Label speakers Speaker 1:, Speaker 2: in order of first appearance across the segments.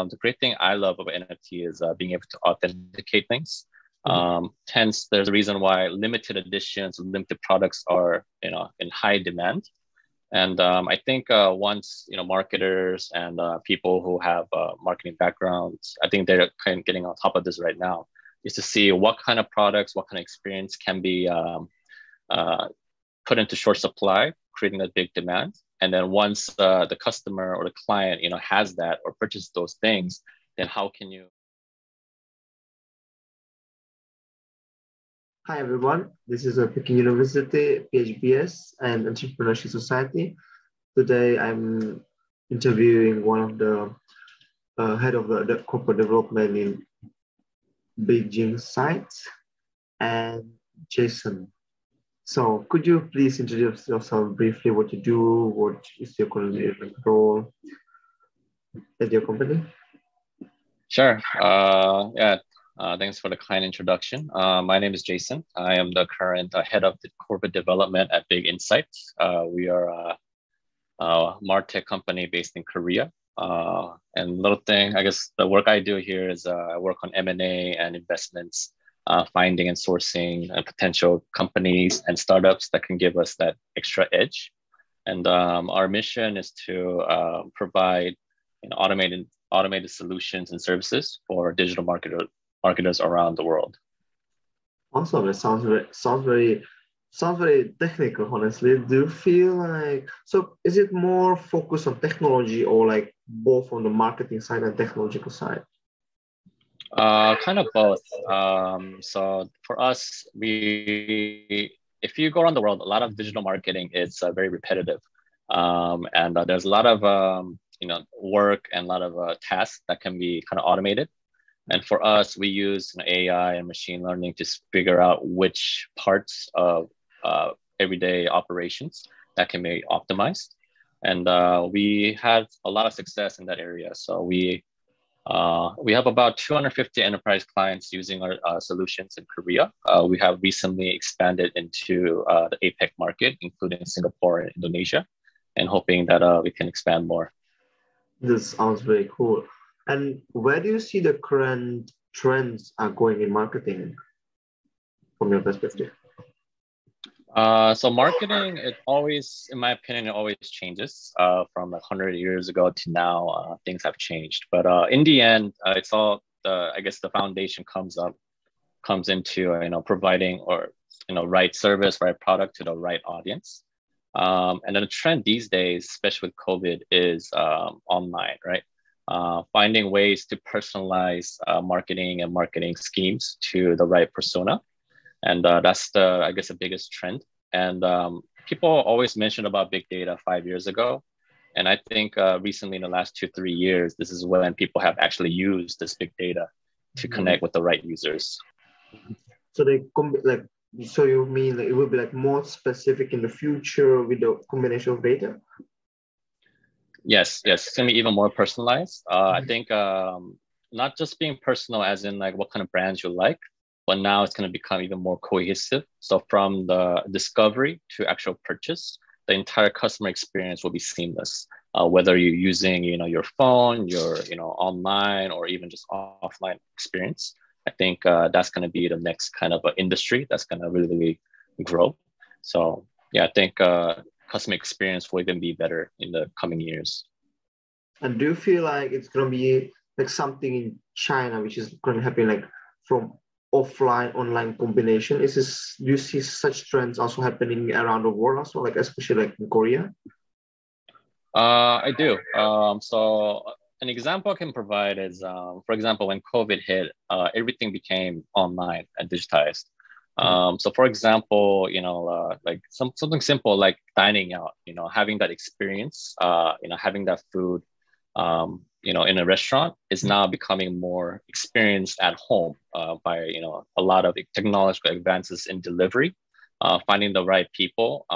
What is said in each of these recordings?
Speaker 1: the great thing I love about NFT is being able to authenticate things.
Speaker 2: Mhm.
Speaker 1: Hence, there's a reason why limited editions, limited products are, in high demand. And I think once, marketers and people who have marketing backgrounds, I think they're kind of getting on top of this right now, is to see what kind of products, what kind of experience can be uh, put into short supply, creating a big demand. And then once the customer or the client, has that or purchase those things, then how can you?
Speaker 2: Hi everyone, this is a Peking University PHBS and Entrepreneurship Society. Today I'm interviewing one of the head of the corporate development in Biginsight and Jason. So could you please introduce yourself briefly, what you do, what is your current role at your company?
Speaker 1: Sure. Yeah. Thanks for the kind introduction. My name is Jason. I am the current head of the corporate development at Biginsight. We are a MarTech company based in Korea. And little thing, I guess the work I do here is I work on M&A and investments, finding and sourcing potential companies and startups that can give us that extra edge. And our mission is to provide automated solutions and services for digital marketers around the world.
Speaker 2: Awesome. It sounds very technical, honestly. Do you feel like, so is it more focused on technology or like both on the marketing side and technological side?
Speaker 1: Kind of both. So for us, if you go around the world, a lot of digital marketing is very repetitive, and there's a lot of work and a lot of tasks that can be kind of automated. And for us, we use AI and machine learning to figure out which parts of everyday operations that can be optimized. And we had a lot of success in that area. So we have about 250 enterprise clients using our solutions in Korea. We have recently expanded into the APEC market, including Singapore and Indonesia, and hoping that we can expand more.
Speaker 2: This sounds very cool. And where do you see the current trends are going in marketing from your perspective?
Speaker 1: So marketing, it always, in my opinion, it always changes from like 100 years ago to now. Things have changed, but in the end, it's all I guess the foundation comes into providing or right service, right product to the right audience. And then the trend these days, especially with COVID, is online, right? Finding ways to personalize marketing and marketing schemes to the right persona. And that's I guess, the biggest trend. And people always mentioned about big data 5 years ago. And I think recently in the last 2-3 years, this is when people have actually used this big data to connect with the right users.
Speaker 2: So so you mean like it will be like more specific in the future with the combination of data?
Speaker 1: Yes, it's gonna be even more personalized. I think not just being personal as in like what kind of brands you like, but now it's going to become even more cohesive. So from the discovery to actual purchase, the entire customer experience will be seamless. Whether you're using, your phone, your, online, or even just offline experience, I think that's going to be the next kind of industry that's going to really grow. So yeah, I think customer experience will even be better in the coming years.
Speaker 2: And do you feel like it's going to be like something in China, which is going to happen like from offline online combination? Do you see such trends also happening around the world also, like especially like in Korea?
Speaker 1: I do. So an example I can provide is, for example, when COVID hit, everything became online and digitized. So for example, like something simple like dining out, having that experience, having that food, in a restaurant is now becoming more experienced at home by, a lot of technological advances in delivery, finding the right people,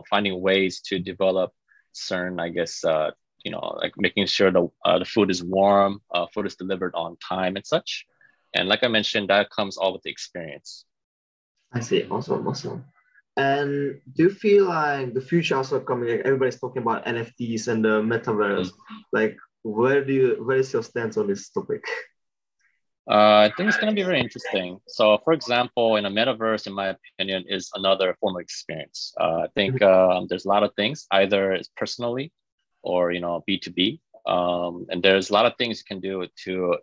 Speaker 1: finding ways to develop certain, I guess, like making sure the food is warm, food is delivered on time and such. And like I mentioned, that comes all with the experience.
Speaker 2: I see. Awesome. And do you feel like the future also coming? Like everybody's talking about NFTs and the metaverse. Like, where is your stance on this topic?
Speaker 1: I think it's going to be very interesting. So, for example, in a metaverse, in my opinion, is another form of experience. I think there's a lot of things, either it's personally or B2B, and there's a lot of things you can do to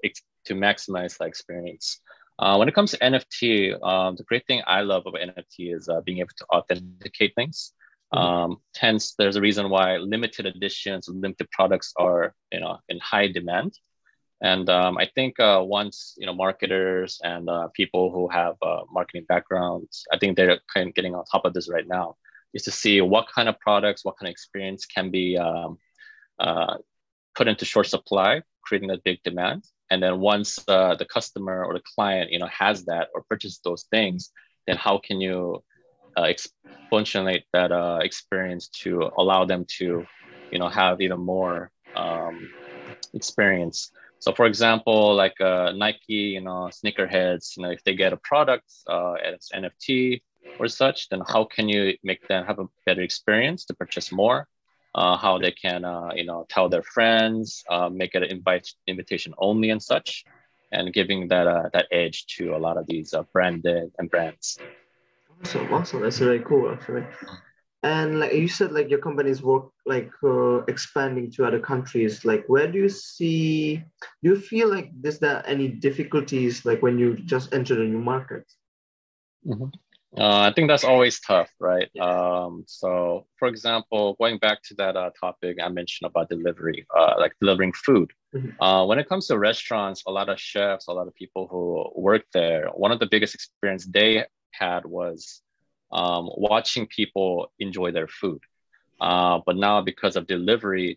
Speaker 1: maximize the experience. When it comes to NFT, the great thing I love about NFT is being able to authenticate things. Hence, there's a reason why limited editions, limited products are in high demand. And I think once marketers and people who have marketing backgrounds, I think they're kind of getting on top of this right now, is to see what kind of products, what kind of experience can be put into short supply, creating a big demand. And then once the customer or the client has that or purchases those things, then how can you exponentiate that experience to allow them to have even more experience. So for example, like Nike, sneakerheads, if they get a product as NFT or such, then how can you make them have a better experience to purchase more? How they can, tell their friends, make it an invitation only and such, and giving that edge to a lot of these branded and brands.
Speaker 2: Awesome. That's very cool, actually. And like you said, like your companies work like expanding to other countries. Like, where do you feel like there any difficulties like when you just enter a new market?
Speaker 1: I think that's always tough, right? So, for example, going back to that topic I mentioned about delivery, like delivering food. When it comes to restaurants, a lot of chefs, a lot of people who work there, one of the biggest experience they had was watching people enjoy their food. But now because of delivery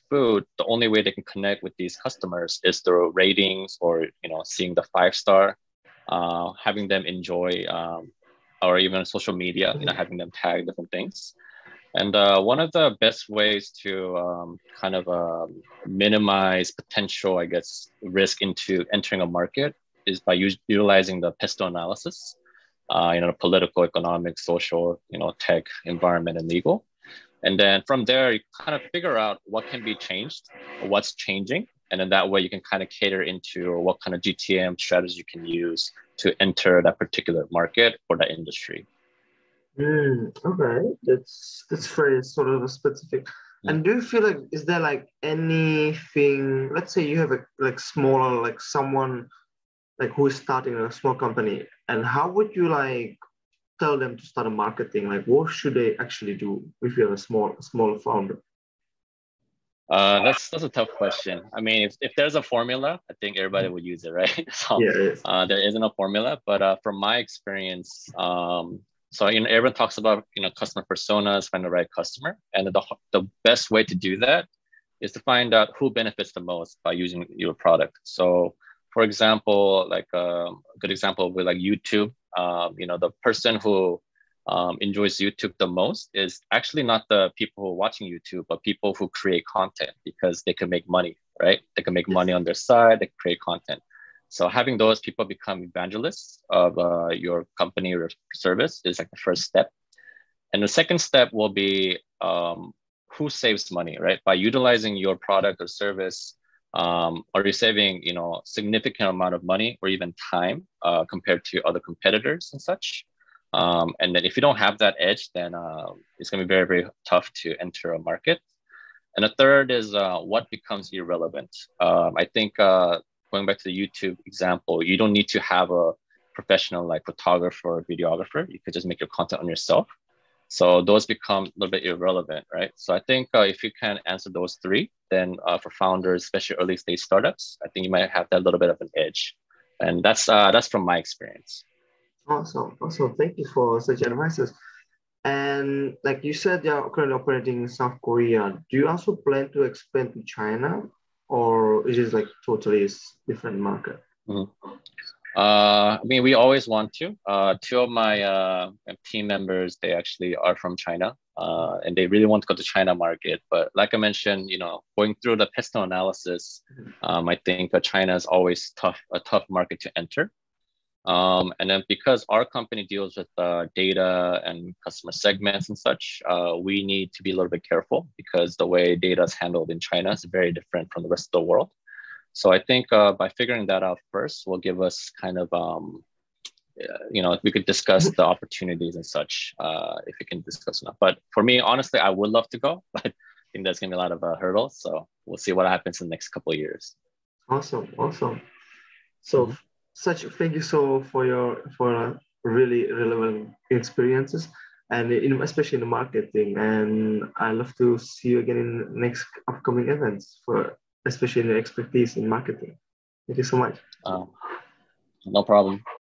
Speaker 1: food, the only way they can connect with these customers is through ratings or, seeing the 5-star, having them enjoy, or even social media, having them tag different things. And one of the best ways to kind of minimize potential, I guess, risk into entering a market is by utilizing the pesto analysis. Political, economic, social, tech, environment, and legal. And then from there, you kind of figure out what can be changed, what's changing. And then that way you can kind of cater into what kind of GTM strategy you can use to enter that particular market or that industry.
Speaker 2: Okay, that's very sort of specific. And do you feel like, is there like anything, let's say you have a like smaller, like someone like who is starting a small company, and how would you like tell them to start a marketing? Like, what should they actually do if you're a small founder?
Speaker 1: That's a tough question. I mean, if there's a formula, I think everybody would use it, right? So there isn't a formula, but from my experience, so everyone talks about customer personas, find the right customer, and the best way to do that is to find out who benefits the most by using your product. So, for example, like a good example with like YouTube, the person who enjoys YouTube the most is actually not the people who are watching YouTube, but people who create content, because they can make money, right? They can make money on their side, they create content. So having those people become evangelists of your company or service is like the first step. And the second step will be who saves money, right? By utilizing your product or service, are you saving, significant amount of money or even time compared to other competitors and such? And then if you don't have that edge, then it's going to be very, very tough to enter a market. And the third is what becomes irrelevant. I think going back to the YouTube example, you don't need to have a professional like photographer or videographer. You could just make your content on yourself. So those become a little bit irrelevant, right? So I think if you can answer those three, then for founders, especially early stage startups, I think you might have that little bit of an edge. And that's from my experience.
Speaker 2: Awesome. Thank you for such advices. And like you said, you're currently operating in South Korea. Do you also plan to expand to China, or is it like totally different market?
Speaker 1: I mean, we always want to. Two of my team members, they actually are from China, and they really want to go to China market. But like I mentioned, going through the pesto analysis, I think China is always a tough market to enter. And then because our company deals with data and customer segments and such, we need to be a little bit careful because the way data is handled in China is very different from the rest of the world. So I think by figuring that out first will give us kind of, we could discuss the opportunities and such if we can discuss enough. But for me, honestly, I would love to go, but I think there's going to be a lot of hurdles. So we'll see what happens in the next couple of years.
Speaker 2: Awesome, awesome. So, thank you so for really relevant experiences, and especially in the marketing. And I love to see you again in next upcoming events for especially in the expertise in marketing. Thank you so much.
Speaker 1: No problem.